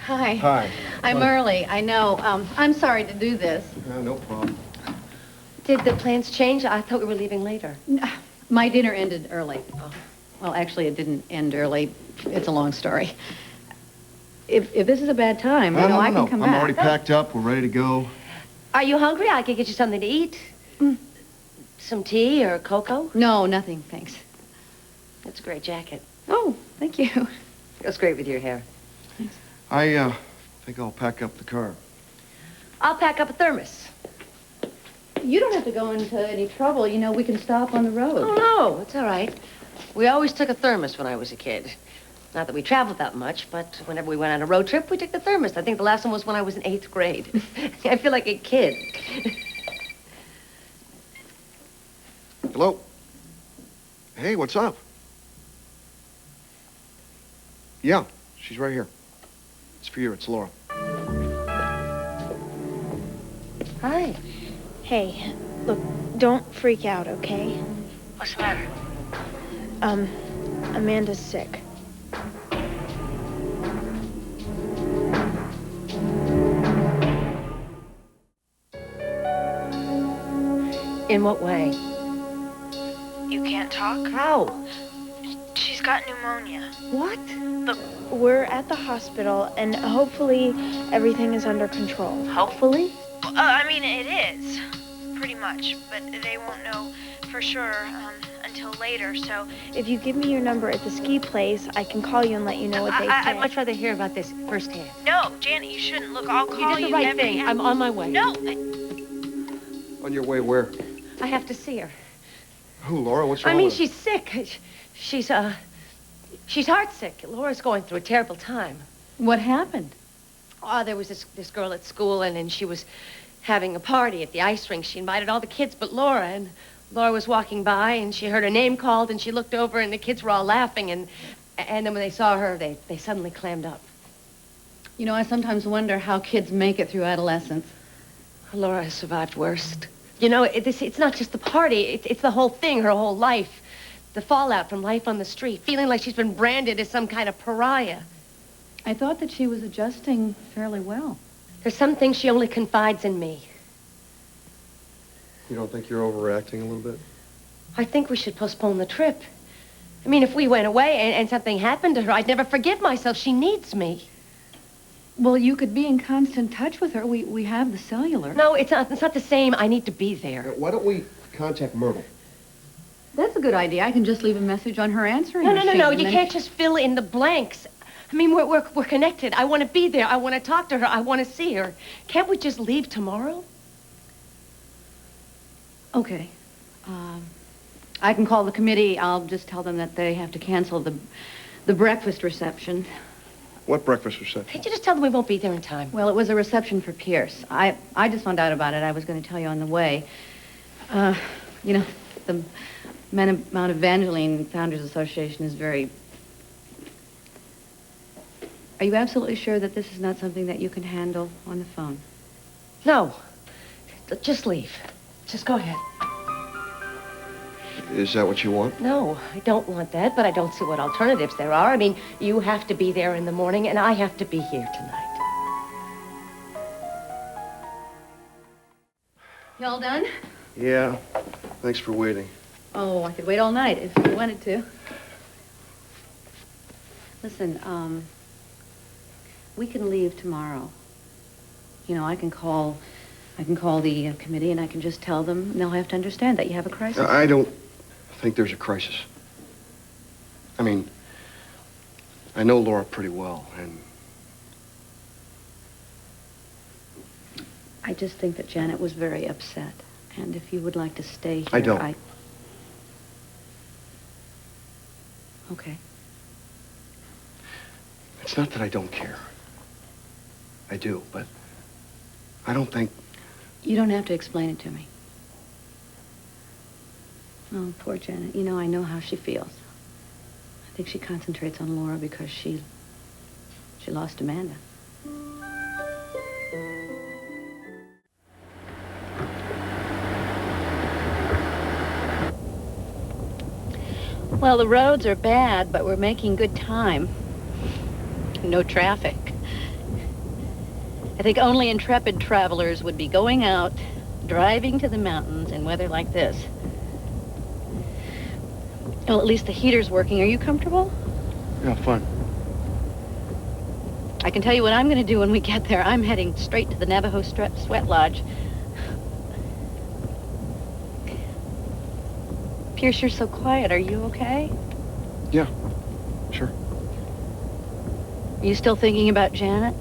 Hi. Hi. I'm early, I know. I'm sorry to do this. No problem. Did the plans change? I thought we were leaving later. My dinner ended early. Well, actually, it didn't end early. It's a long story. If this is a bad time, No, I can come back. I'm already packed up. We're ready to go. Are you hungry? I could get you something to eat. Some tea or cocoa? No, nothing, thanks. That's a great jacket. Oh, thank you. Goes great with your hair. Thanks. I think I'll pack up the car. I'll pack up a thermos. You don't have to go into any trouble. You know, we can stop on the road. Oh, no, it's all right. We always took a thermos when I was a kid. Not that we traveled that much, but whenever we went on a road trip, we took the thermos. I think the last one was when I was in 8th grade. I feel like a kid. Hello? Hey, what's up? Yeah, she's right here. It's for you. It's Laura. Hi. Hey, look, don't freak out, okay? What's the matter? Amanda's sick. In what way? You can't talk? How? She's got pneumonia. What? Look, we're at the hospital, and hopefully everything is under control. Hopefully? I mean, it is, pretty much, but they won't know for sure until later. So if you give me your number at the ski place, I can call you and let you know what they say. I'd much rather hear about this firsthand. No, Janet, you shouldn't. Look, I'll call you. You did the right thing. I'm on my way. No. On your way where? I have to see her. Who, Laura? What's wrong I mean, with her? she's sick. She's heartsick. Laura's going through a terrible time. What happened? Oh, there was this girl at school, and she was having a party at the ice rink. She invited all the kids but Laura, and Laura was walking by, and she heard her name called, and she looked over, and the kids were all laughing, and then when they saw her, they suddenly clammed up. You know, I sometimes wonder how kids make it through adolescence. Laura has survived worst. You know, it's not just the party. It's the whole thing, her whole life. The fallout from life on the street, feeling like she's been branded as some kind of pariah. I thought that she was adjusting fairly well. There's some things she only confides in me. You don't think you're overreacting a little bit? I think we should postpone the trip. I mean, if we went away and something happened to her, I'd never forgive myself. She needs me. Well, you could be in constant touch with her. We have the cellular. No, it's not the same. I need to be there. Why don't we contact Myrtle? That's a good idea. I can just leave a message on her answering machine. No. You can't just fill in the blanks. I mean, we're connected. I want to be there. I want to talk to her. I want to see her. Can't we just leave tomorrow? Okay. I can call the committee. I'll just tell them that they have to cancel the breakfast reception. What breakfast reception? Can't you just tell them we won't be there in time? Well, it was a reception for Pierce. I just found out about it. I was going to tell you on the way. You know, the Mount Evangeline Founders Association is very... Are you absolutely sure that this is not something that you can handle on the phone? No. Just leave. Just go ahead. Is that what you want? No, I don't want that, but I don't see what alternatives there are. I mean, you have to be there in the morning, and I have to be here tonight. You all done? Yeah. Thanks for waiting. Oh, I could wait all night if you wanted to. Listen, we can leave tomorrow. You know, I can call the committee and I can just tell them, and they'll have to understand that you have a crisis. I don't think there's a crisis. I mean, I know Laura pretty well, and... I just think that Janet was very upset. And if you would like to stay here, I don't. Okay. It's not that I don't care. I do, but I don't think... You don't have to explain it to me. Oh, poor Janet. You know, I know how she feels. I think she concentrates on Laura because she lost Amanda. Well, the roads are bad, but we're making good time. No traffic. I think only intrepid travelers would be going out, driving to the mountains in weather like this. Well, at least the heater's working. Are you comfortable? Yeah, fine. I can tell you what I'm going to do when we get there. I'm heading straight to the Navajo Sweat Lodge. Pierce, you're so quiet. Are you okay? Yeah, sure. Are you still thinking about Janet?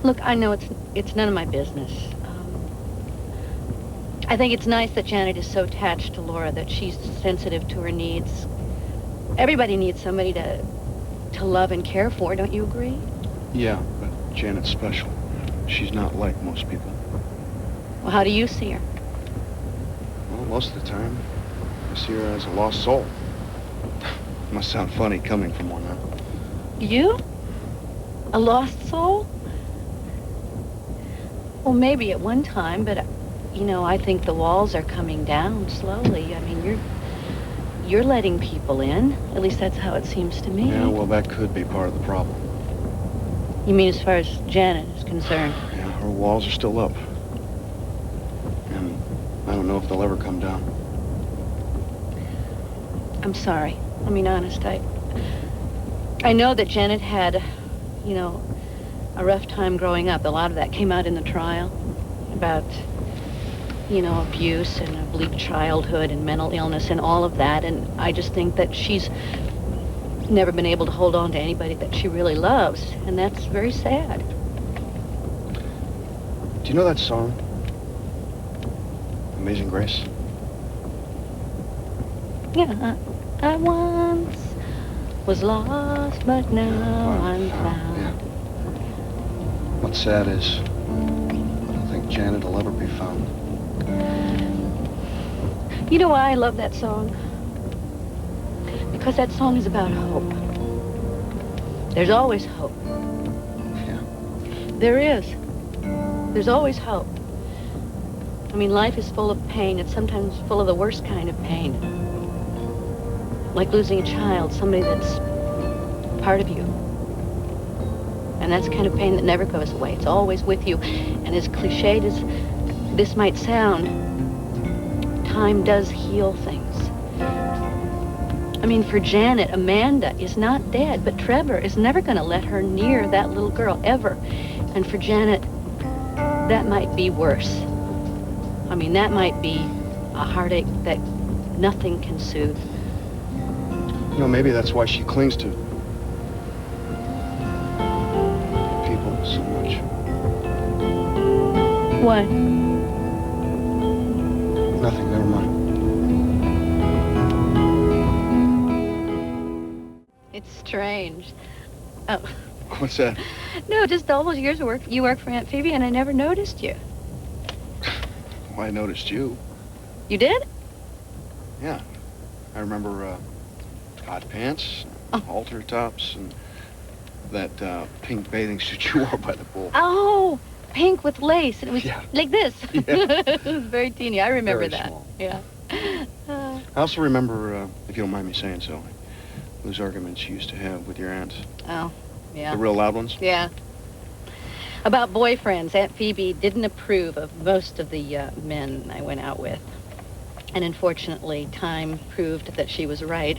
Look, I know it's none of my business. I think it's nice that Janet is so attached to Laura, that she's sensitive to her needs. Everybody needs somebody to love and care for, don't you agree? Yeah, but Janet's special. She's not like most people. Well, how do you see her? Well, most of the time, I see her as a lost soul. Must sound funny coming from one, huh? You? A lost soul? Well, maybe at one time, but, you know, I think the walls are coming down slowly. I mean, you're letting people in. At least that's how it seems to me. Yeah, well, that could be part of the problem. You mean as far as Janet is concerned? Yeah, her walls are still up. And I don't know if they'll ever come down. I'm sorry. I mean, honest, I know that Janet had, you know, a rough time growing up. A lot of that came out in the trial about, you know, abuse and a bleak childhood and mental illness and all of that. And I just think that she's never been able to hold on to anybody that she really loves. And that's very sad. Do you know that song? Amazing Grace? Yeah, I once was lost, but now I'm found. Yeah. What's sad is, I don't think Janet will ever be found. You know why I love that song? Because that song is about hope. There's always hope. Yeah. There is. There's always hope. I mean, life is full of pain. It's sometimes full of the worst kind of pain. Like losing a child, somebody that's part of you. And that's the kind of pain that never goes away. It's always with you. And as cliched as this might sound, time does heal things. I mean, for Janet, Amanda is not dead, but Trevor is never going to let her near that little girl, ever. And for Janet, that might be worse. I mean, that might be a heartache that nothing can soothe. You know, maybe that's why she clings to people so much. What? Nothing, never mind. It's strange. Oh. What's that? No, just all those years of work. You work for Aunt Phoebe, and I never noticed you. Well, I noticed you. You did? Yeah. I remember, hot pants, halter tops, and that, pink bathing suit you wore by the pool. Oh, pink with lace, and it was Yeah. like this. Yeah. It was very teeny. I remember Very that. small. Yeah. I also remember, if you don't mind me saying so, those arguments you used to have with your aunts. Oh, yeah. The real loud ones? Yeah. About boyfriends, Aunt Phoebe didn't approve of most of the men I went out with. And unfortunately, time proved that she was right.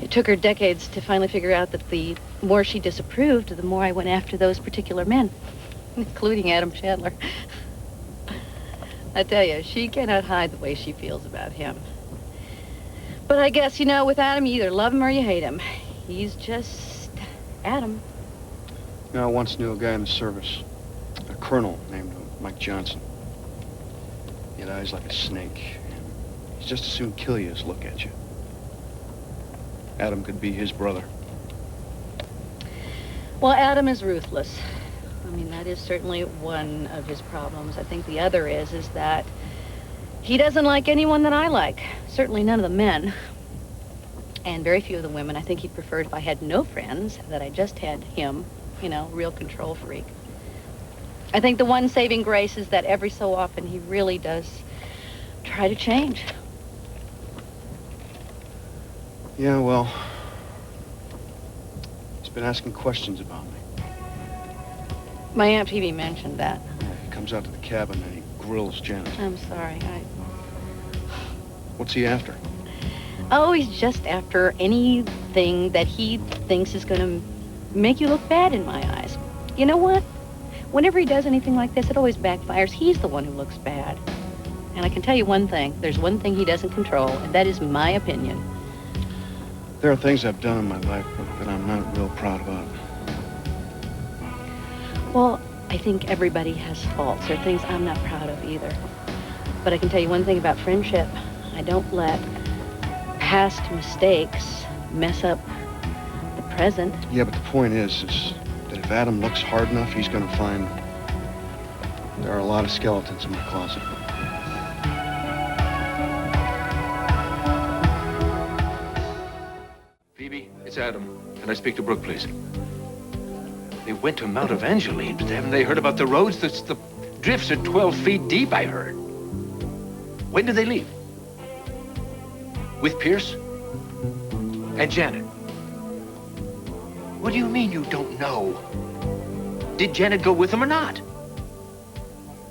It took her decades to finally figure out that the more she disapproved, the more I went after those particular men, including Adam Chandler. I tell you, she cannot hide the way she feels about him. But I guess, you know, with Adam, you either love him or you hate him. He's just Adam. You know, I once knew a guy in the service, a colonel named Mike Johnson. He had eyes like a snake, and he'd just as soon kill you as look at you. Adam could be his brother. Well, Adam is ruthless. I mean, that is certainly one of his problems. I think the other is that he doesn't like anyone that I like. Certainly none of the men. And very few of the women. I think he'd prefer if I had no friends, that I just had him, you know, real control freak. I think the one saving grace is that every so often he really does try to change. Yeah, well, he's been asking questions about me. My Aunt Phoebe mentioned that. He comes out to the cabin and he grills Janet. I'm sorry. What's he after? Oh, he's just after anything that he thinks is going to make you look bad in my eyes. You know what? Whenever he does anything like this, it always backfires. He's the one who looks bad. And I can tell you one thing. There's one thing he doesn't control, and that is my opinion. There are things I've done in my life that I'm not real proud about. Well, I think everybody has faults. There are things I'm not proud of either. But I can tell you one thing about friendship. I don't let past mistakes mess up the present. Yeah, but the point is that if Adam looks hard enough, he's going to find there are a lot of skeletons in my closet. Phoebe, it's Adam. Can I speak to Brooke, please? They went to Mount Evangeline, but haven't they heard about the roads? The drifts are 12 feet deep, I heard. When did they leave? With Pierce? And Janet? What do you mean you don't know? Did Janet go with them or not?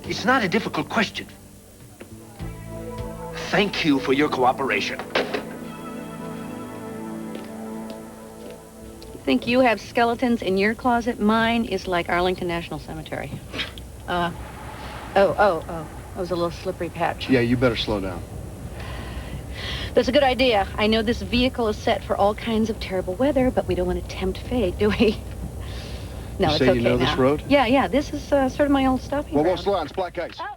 It's not a difficult question. Thank you for your cooperation. Think you have skeletons in your closet? Mine is like Arlington National Cemetery. That was a little slippery patch. Yeah, you better slow down. That's a good idea. I know this vehicle is set for all kinds of terrible weather, but we don't want to tempt fate, do we? No, You it's say okay you know now. this road? Yeah, this is sort of my old stopping Whoa, ground. slow down. It's black ice. Oh.